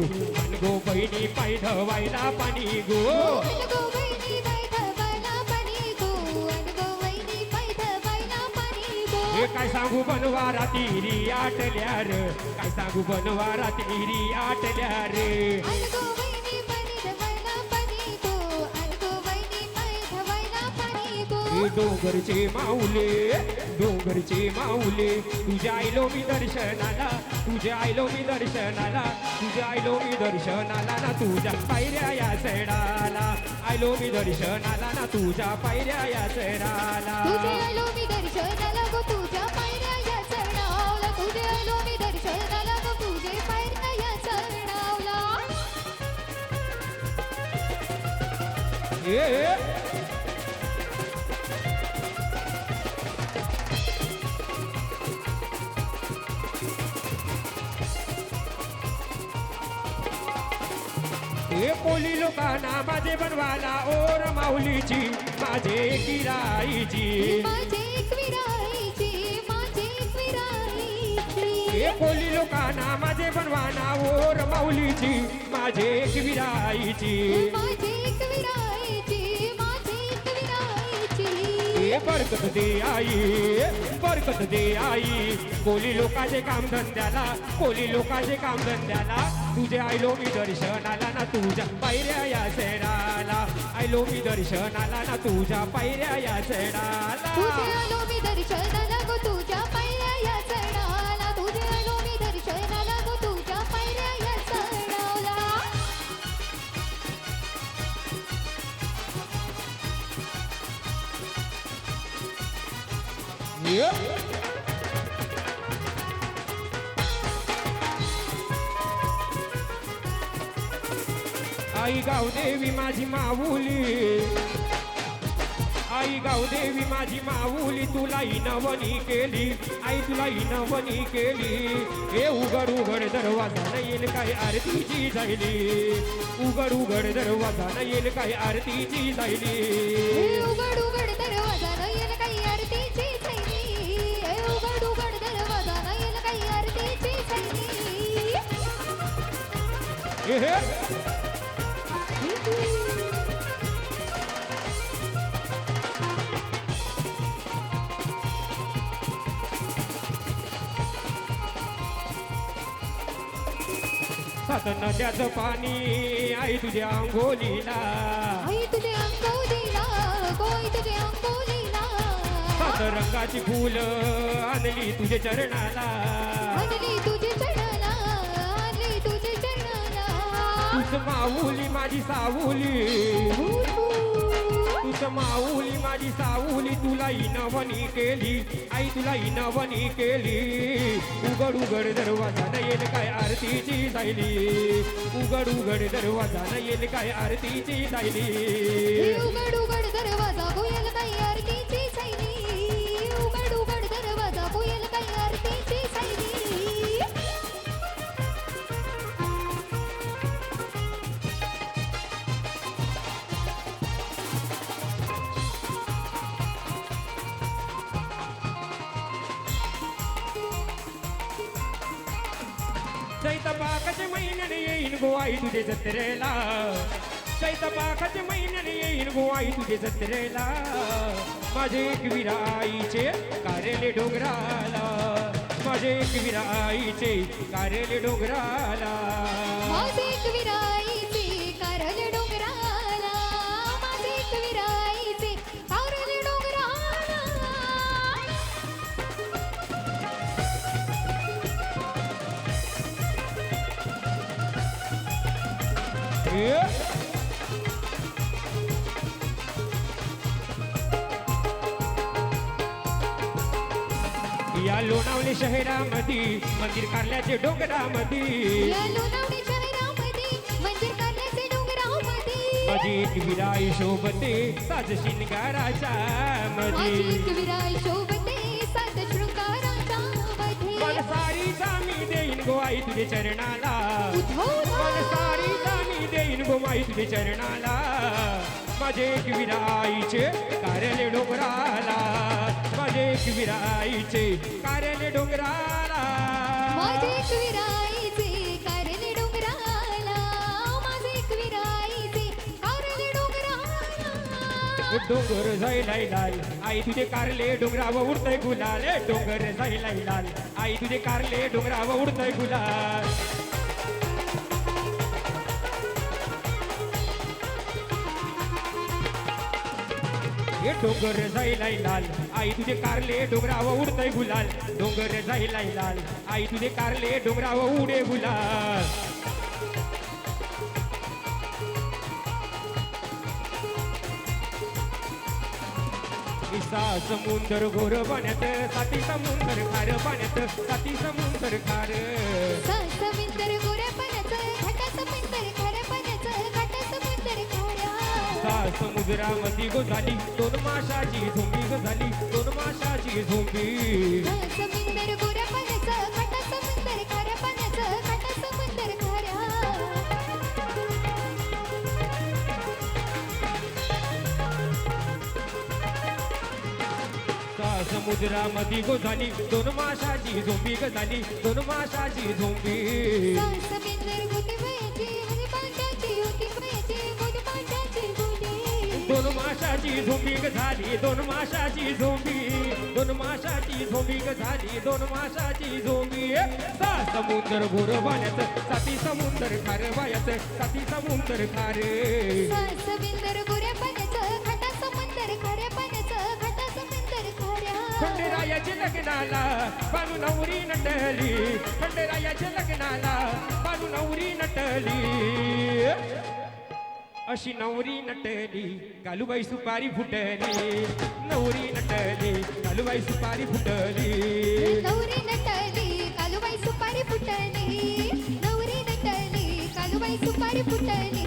अनगो बहिणी पाय धवायला पाणी गो हे काय सांगू बनवारा तिरी आटल्या रे काय सांगू बनवारा तिरी आटल्या रे अलगो वहिनी पाणी धवायला पाणी गो अलगो वहिनी पाणी धवायला पाणी गो हे डोंगरचे माऊले तुझ्या आईलो मी दर्शनाला तुझ्या आईलो मी दर्शनाला तुझ्या आईलो मी दर्शनाला ना तुझ्या पायऱ्या या चढाला आईलो मी दर्शनाला ना तुझ्या पायऱ्या या चढाला तुझे आलो मी दर्शनाला गो तुझ्या पायऱ्या या चढावला तुझे आलो मी दर्शनाला गो तुझे पायऱ्या या चढावला ए हे पोली लोकांना माझे बनवाला ओर माऊलीची माझे किराईची माझे विराईची माझे विराईची हे पोली लोकांना माझे बनवाना ओर माऊलीची माझे विराईची माझे विराईची माझे विराईची हे बरकत दे आई कोली लोकांचे काम धंद्याला कोली लोकांचे काम धंद्याला तुझे आईलो मी दर्शनाला ना तुझ्या पायऱ्या या चढाला आईलो मी दर्शनाला ना तुझ्या पायऱ्या या चढाला तुझे आलो मी दर्शनाला गो तुझ्या पायऱ्या या चढावला तुझे आलो मी दर्शनाला गो तुझ्या पायऱ्या या चढावला आई गावदेवी माझी माऊली आई गावदेवी माझी माऊली तुला इनवणी केली आई तुला इनवणी केली हे उघड उघड दरवाजा न येईल काय आरतीची जायली उघड दरवाजा न येईल काय आरतीची जायली हे उघड उघड दरवाजा न येईल काही आरतीची थैली हे उघड दरवाजा न येईल काही आरतीची थैली हे सात नद्याचं पाणी आई तुझ्या अंघोलीला आई तुझे अंगोलीला गोई तुझे अंगोलीला सात रंगाची फुल आणली तुझे चरणाला आणली तुझे चढाला आणली तुझे चढाला तुझ माऊली माझी सावली तुझ माऊली माझी सावली तुला इनवणी केली आई तुला इनवणी केली उघड दरवाजा न येईल काय आरतीची जायली उघड दरवाजा न येईल काय आरतीची जायली उघड दरवाजा गोयल काही आरतीची थैली उघड दरवाजा गोयल काही आरतीची थैली चैत पाकाच्या महिन्याने येईन गो आई तुझे जत्रेला चैत पाकाच्या महिन्याने येईन गो आई तुझे जत्रेला माझे एक विराईचे कारेले डोंगराला माझे एक विराईचे कारेले डोंगराला माझे एक विराईचे कारल डोंगराला माझे एक विराईचे कारल डोंगराला या लोणावले शहरामध्ये मंदिर कारल्याचे डोंगरामध्ये या लोणावळे शहरामध्ये मंदिर कारल्याचे डोंगरामध्ये माझी एक विराई शोभते साज शिंगाराच्या माझी मध्ये एक विराई शोभते सात शृंगाराच्या मध्ये मन सारीचा मी देईन गो आई तुझे चरणाला मन सारीचा मी देईन गो आई तुझे चरणाला माझे एक विराईचे कार्यालय डोंगराला माझे एक विराईचे कार्यालय डोंगराला माझे एक विराईचे कारल डोंगराला माझे एक विराईचे कारल डोंगराला डोंगर जायलाय लाल आई तुझे कारले डोंगरावर उडतय गुलाल डोंगर जायलाय लाल आई तुझे कारले डोंगरावर उडतय गुलाल हे डोंगर जायलाय लाल आई तुझे कारले डोंगरावर उडतय गुलाल डोंगर जायलाय लाल आई तुझे कारले डोंगरावर उडे गुलाल सा समुंदर घोर पाण्यात साती समुंदर खार पाण्यात साती समुंदर खार समुंदर गोऱ्या पाण्याचं घाटा समुंदर खाऱ्या पाण्याचं घाटा समुंदर खाऱ्या सा समुद्रामध्ये गो झाली दोन माशाची झोंबी गो झाली दोन माशाची झोंबी समुंदर गोऱ्या पाण्याचं घाटा समुंदर खाऱ्या पाण्याचं घाटा समुंदर खाऱ्या समुद्रामध्ये गो झाली दोन माशाची झोंबी ग झाली दोन माशाची झोंबी समुंदर गोटी वयाची हरी पाण्याची होती वयाची गोटी पाण्याची गोटी दोन माशाची झोंबी ग झाली दोन माशाची झोंबी दोन माशाची झोंबी ग झाली दोन माशाची झोंबी सा समुद्र घोर पाण्यात साती समुंदर खार बायात साती समुंदर खार समुंदर गोऱ्या पाण्याचं घाटा समुंदर खाऱ्या पाण्याचं घाटा समुंदर खाऱ्या खंडेरायाच्या लग्नाला बानू नवरी नटली खंडेरायाच्या लग्नाला बानू नवरी नटली अशी नवरी नटली कालूबाई सुपारी फुटली नवरी नटली कालूबाई सुपारी फुटली नवरी नटली कालूबाई सुपारी फुटली नवरी नटली कालूबाई सुपारी फुटली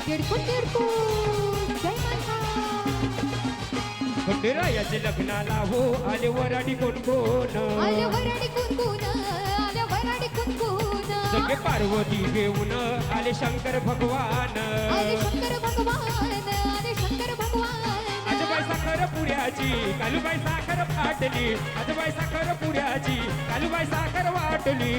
तिडकून तिडकून जय माता खंडेरायाच्या लग्नाला हो आले वराडी कोण कोण आले वराडी कुणकुण आले वराडी कुणकुण सगळे पार्वती घेऊन आले शंकर भगवान आले शंकर भगवान आले शंकर भगवान आजबाई साखर पुऱ्याची कालूबाई साखर फाटली आजबाई साखर पुऱ्याची कालूबाई साखर वाटली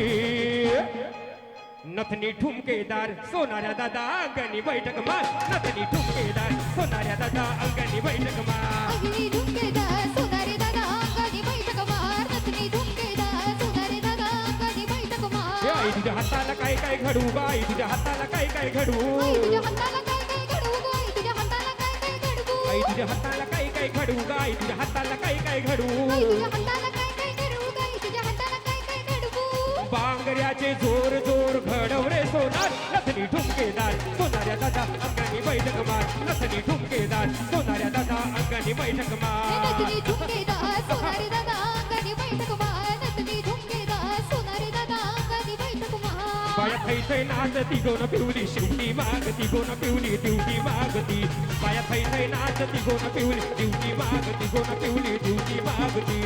नथनी ठुमकेदार सोनाऱ्या दादा अंगणी बैठक मार नथनी ठुमकेदार सोनाऱ्या दादा अंगणी बैठक मार अग्नी झुमकेदार सोनारे दादा अंगानी बैठक मार नथनी झुमकेदार सोनारे दादा अंगानी बैठक मार हे आई तुझ्या हाताला काय काय घडू बाई तुझ्या हाताला काय काय घडू आई तुझ्या हाताला काय काय घडवू गं? आई तुझ्या हाताला काय काय घडवू आई तुझ्या हाताला काय काय घडू गाई तुझ्या हाताला काय काय घडू आई तुझ्या हाताला काय काय घडवू गं? आई तुझ्या हाताला काय काय घडवू बांगड्याचे जोर जोर घडवरे सोनार नथनी ठुमकेदार सोनाऱ्या दादा अंगणी बैठक मार नथनी ठुमकेदार सोनाऱ्या दादा अंगणी बैठक मार नथनी झुमकेदार सोनारे दादा अंगानी बैठक मार नथनी झुमकेदार सोनारे दादा अंगानी बैठक मार बाया थै थै नाचती गोन पिवली शिवटी मागती गोन पिवली दिवटी मागती बाया थै थै नाचती गोन पिवली दिवटी मागती गोन पिवली दिवटी मागती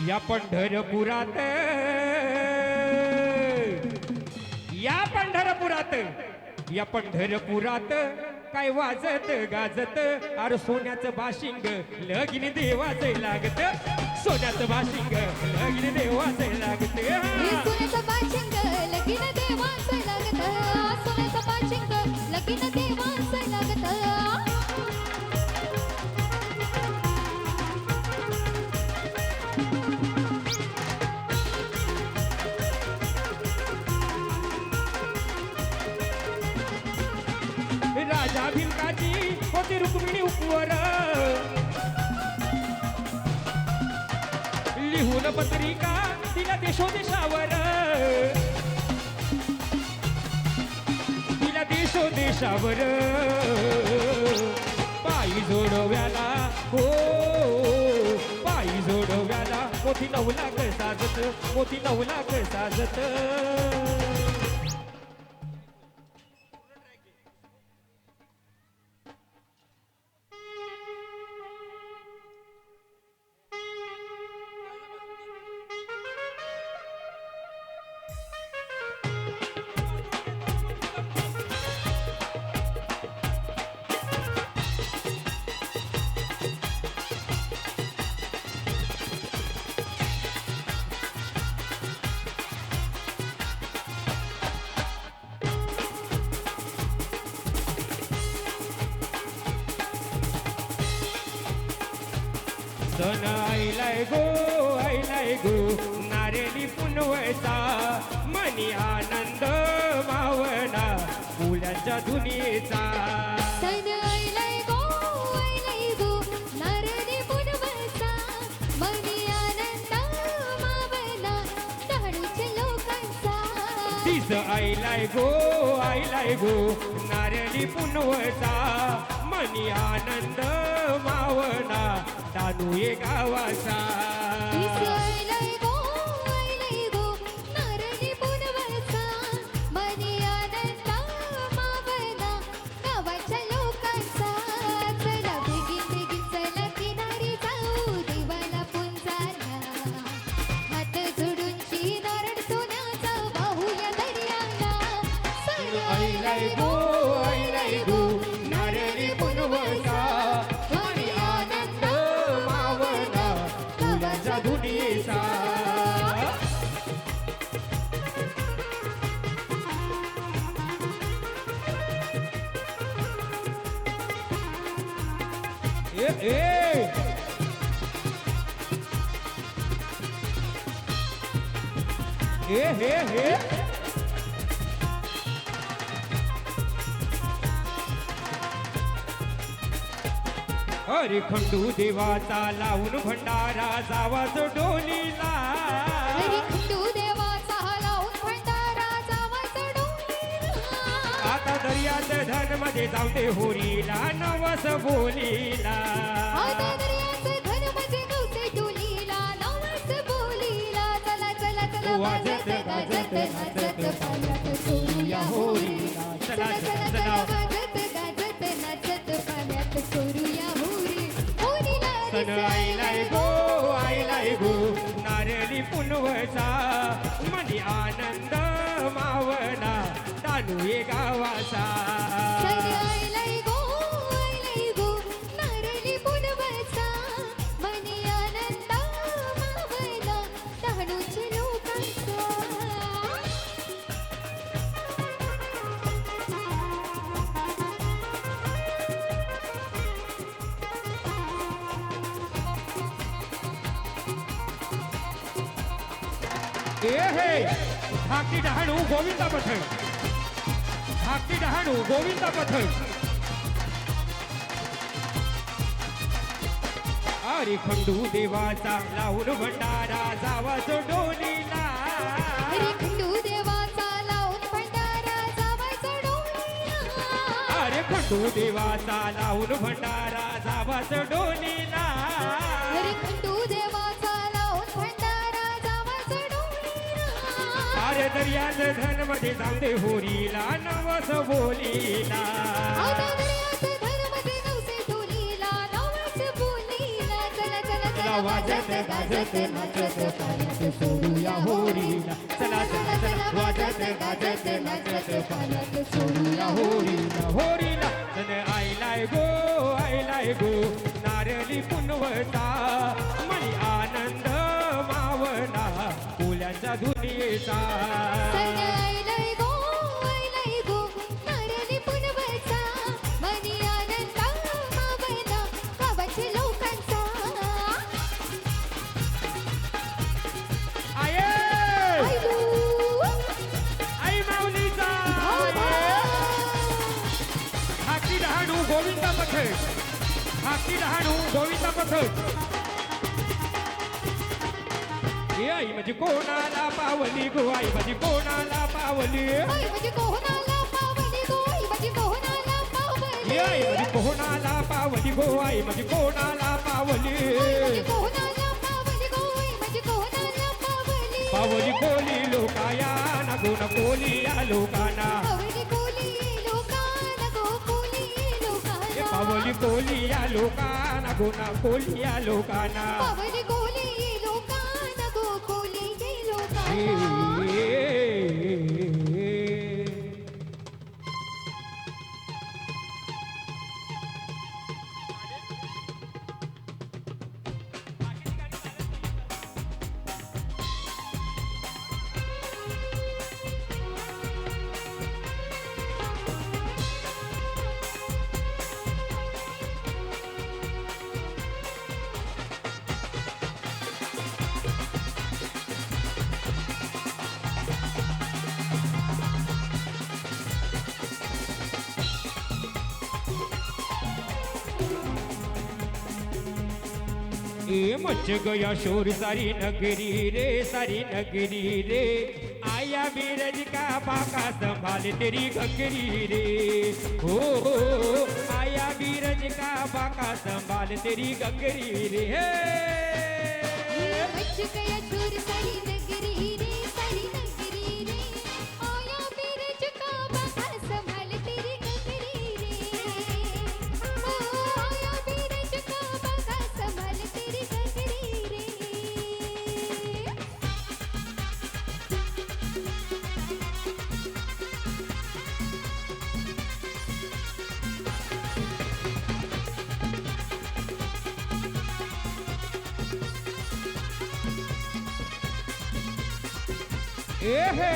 या पंढरपुरात या पंढरपुरात या पंढरपुरात काय वाजत गाजत अरे सोन्याचं बाशिंग लगीन देवाचं लागत सोन्याचं बाशिंग लगीन देवाचं लागत सोन्याचं बाशिंग लगीन देवाचं लागत सोन्याचं बाशिंग लगीन देवाचं लागत राजा भिलकाची होती रुक्मिणी उपवर लिहून पत्रिका तिला देशोदेशावर तिला देशोदेशावर पायी जोडव्याला हो पायी जोडव्याला मोठी 9 लाख साजत मोठी 9 लाख साजत सण आईलाय गो नारेली पुनवचा मनी आनंद मावना फुलांच्या धुनीचा सण आईलाय गो नारळी पुनवचा मनी आनंद मावना डहाणूच्या लोकांचा तीच आईलाय गो नारळी पुनवचा मनी आनंद मावना तानू ये गावाचा तीच आईलाय गो नारळी पुनवचा मनी आनंद मावना गावाच्या लोकांचा चला बेगीन चला किनारी जाऊ देवाला पुंजाला हात जोडून नारळ सोन्याचा वाहूया दर्याला सण आईलाय गो नारळी पुनवचा मनी आनंद मावना फुलांच्या धुनीचा हे अरे खंडू देवाचा लावून भंडारा जावाच डोलीला हरी खंडू देवाचा लावून भंडारा जावाच डोलीला आता दर्याच धन मध्ये जाऊ दे होरीला नवस बोलीला आता दर्याचं घन म्हणजे गवसे डोलीला नवस बोलीला चला चला चला वाजत गाजत नाचत पाण्यात सोडूया होरीला चला चला चला वाजत गाजत नाचत पाण्यात सोडूया होरी होरीला सण आईलाय गो नारळी पुनवचा मनी आनंद मावना तानू ये गावाचा सण आईलाय गो नारळी पुनवचा मनी आनंद मावना डहाणूच्या लोकांचा हे धाकटी डहाणू गोविंदा पथक धाकटी डहाणू गोविंदा पथक अरे खंडू देवाचा लावून भंडारा जावाच डोलीला हरी खंडू देवाचा लावून भंडारा जावाचा डोलीला अरे खंडू देवाचा लावून भंडारा जावाच डोलीला हरी खंडू देवाचा लावून भंडारा जावाचा डोलीला अरे दर्याच धन मध्ये जाऊ दे होरीला नवस बोलीला आता दर्याचं घर मध्ये गवसे डोलीला नवस बोलीला चला चला चला वाजत गाजत नाचत पाण्यात सोडूया होरीला चला चला चला वाजत गाजत नाचत पाण्यात सोडूया होरीला होरीला सण आईलाय गो नारळी पुनवता मनी आनंद मावना फुलांच्या धुनीचा सण आईलाय गो नारळी पुनवचा मनी आनंद मावना गावाच्या लोकांचा आये आयु आई माऊलीचा हाकी डहाणू गोविंदा पथक हाकी डहाणू गोविंदा पथक हे आई म्हणजे कोणाला पावली गो आई म्हणजे कोणाला पावली आई म्हणजे कोणाला पावली गो आई म्हणजे कोणाला पावली हे आई म्हणजे कोणाला पावली गो आई म्हणजे कोणाला पावली आई म्हणजे कोणाला पावली गो आई म्हणजे कोणाला पावली पावली कोली लोकाया ना गो ना कोली या लोकांना पावली कोली लोकांना गो कोली लोकांना पावली कोली या लोकांना गो ना कोली या लोकांना पावली कोली लोकांना गो कोली लोकांना ए मच गया शोर सारी नगरी रे, सारी नगरी रे, आया बीरज का बाका संभाल तेरी गगरी रे, हो आया बीरज का बाका संभाल तेरी गगरी रे। मच गया शोर सारी नगरी रे, सारी नगरी रे, आया बीरज का बाका संभाल तेरी गगरी रे, ओ आया बीरज का बाका संभाल तेरी गगरी रे। ए हे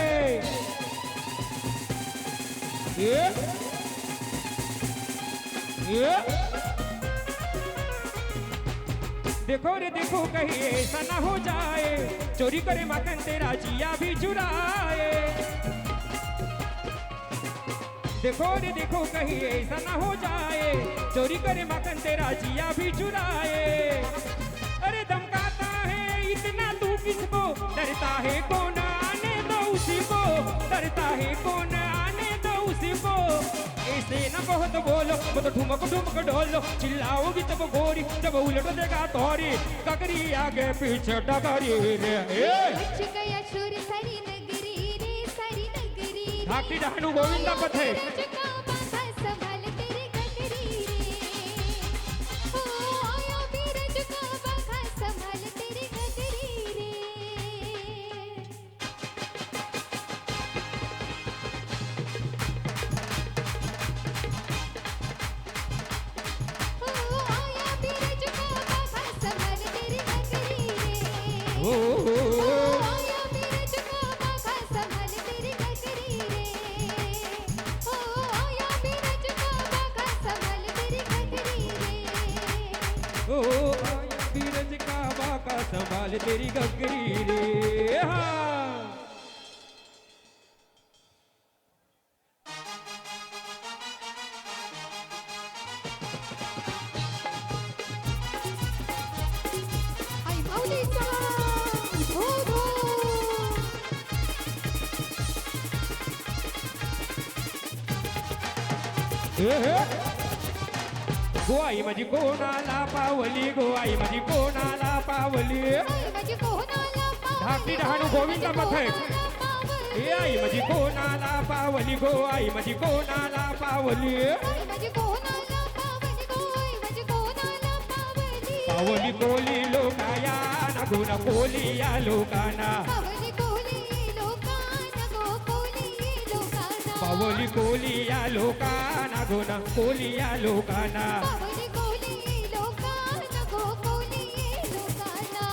ए देखो रे देखो कहीं ऐसा ना हो जाए, चोरी करे मकान तेरा जिया भी चुराए। देखो रे देखो कहीं ऐसा ना हो जाए, चोरी करे मकान तेरा जिया भी चुराए। अरे धमकाता है इतना तू किसको, डरता है कौन आने दो उसी को, डरता है कौन आने दो उसी को। ऐसे न बहुत बोलो वो तो ठुमक ठुमक डोलो, चिल्लाओगी तब गोरी जब उलट देगा तोरी, ककरी आगे पीछे डगरी रे। मच गया शोर सारी नगरी रे, सारी नगरी रे, धाकटी डहाणू गोविंदा पथे बीरज का बाका संभाल तेरी गगरी रे, ओ आया बीरज का बाका संभाल तेरी गगरी रे। ओ आया बीरज का बाका संभाल तेरी गगरी रे, ओ आया बीरज का बाका संभाल तेरी गगरी रे, ओ आया बीरज का बाका संभाल तेरी गगरी रे। ओ आया बीरज का बाका संभाल तेरी गगरी रे। हाँ आई माऊलीचा धो गोआई माझी कोणाला पावली, गोआई माझी कोणाला पावली। आई माझी कोणाला पावली, धाकटी डहाणू गोविंदा पथक कोणाला पावली, ए आई माझी कोणाला पावली, गोआई माझी कोणाला पावली। आई माझी कोणाला पावली, आई माझी कोणाला पावली, पावली कोली लोकाया ना गुना कोली या लोकांना, पावली कोली लोकांना गो कोली लोकांना, पावली कोली या लोकांना गुना कोली या लोकांना। पावली कोली लोकांना गो कोली लोकांना।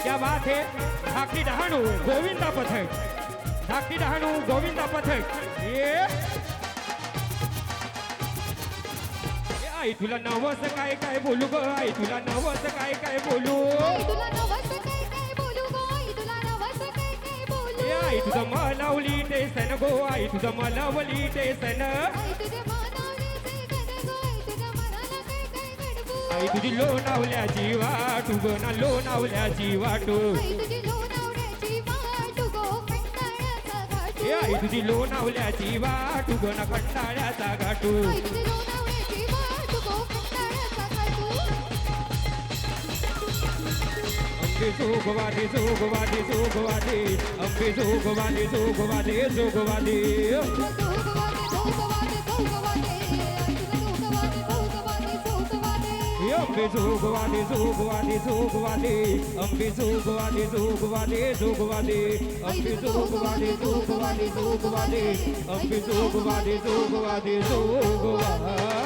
क्या बात है। धाकटी डहाणू गोविंदा पथक, धाकटी डहाणू गोविंदा पथक। ये आई तुला नवस काय काय बोलू ग, आई तुला नवस काय काय बोलू। आई तुला नवस काय काय बोलू गो, आई तुला नवस काय काय बोलू। ए आई तुझं मलावली टेसन गो, आई तुझं मलावली टेसन। आई तुझ्या मनाला काय गड गो, आई तुझ्या मनाला काय काय गडबू। आई तुझी लोणावल्याची वाटू ग ना, लोणावल्याची वाटू। आई तुझी लोणावळ्याची वाटू गो, कंटाळ्याचा घाटू। ए आई तुझी लोणावल्याची वाटू ग ना, कंटाळ्याचा घाटू। आई तुझी लोणावळ्याची वाटू गो, कंटाळ्याचा घाटू। अंबे जोगवादे जोगवादे जोगवादे, अंबे जोगवादे जोगवादे जोगवादे। जोगवादे जोगवादे जोगवादे, आई तुझा जोगवादे जोगवादे जोगवादे। अंबे जोगवादे जोगवादे जोगवादे, अंबे जोगवादे जोगवादे जोगवादे, अंबे जोगवादे जोगवादे जोगवादे, अंबे जोगवादे जोगवादे जोगवादे।